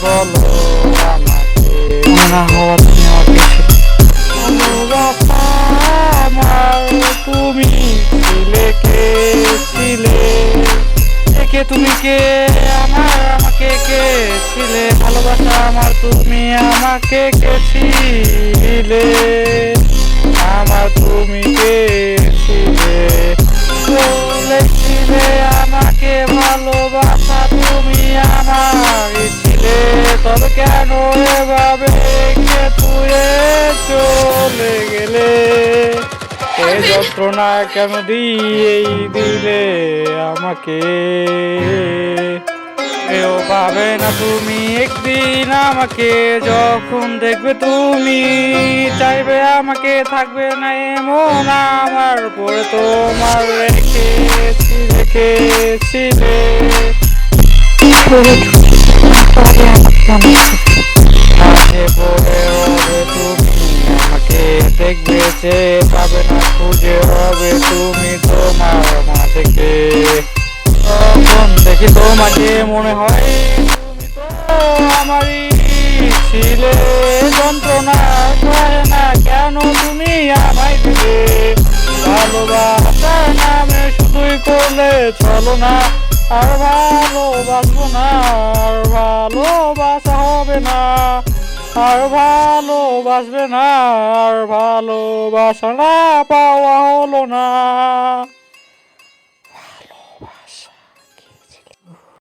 বলো আমাকে না হওয়া তুমি আমাকে ভালোবাসা আমার তুমি ছিলে কে ছিলে কে তুমি কে আমাকে কে ছিলে ভালোবাসা আমার তুমি আমাকে কে ছিলে আমার তুমি কে ছিলে বলেছিলে আমাকে ভালোবাসা তুমি আমার ছিলে তবে কেন এভাবে কে তুই চলে গেলে এ যন্ত্রণা কেন দিলে আমাকে কেউ পাবে না তুমি একদিন আমাকে যখন দেখবে তুমি চাইবে আমাকে থাকবে না এমন আমার পরে তোমার রেখেছিলে মাঝে পড়ে রবে তুমি আমাকে দেখবে সে পাবে না খুঁজে হবে তুমি তোমার মা থেকে তখন দেখি তোমাকে মনে হয় তুমি তো আমারই ছিলে যন্ত্রণা সয় না কেন তুমি আমায় দিলে ভালোবাসার নামে শুধুই করলে চলো না আর ভালোবাসবো না আর ভালোবাসা হবে না আর ভালোবাসবে না আর ভালোবাসা না পাওয়া হলো না।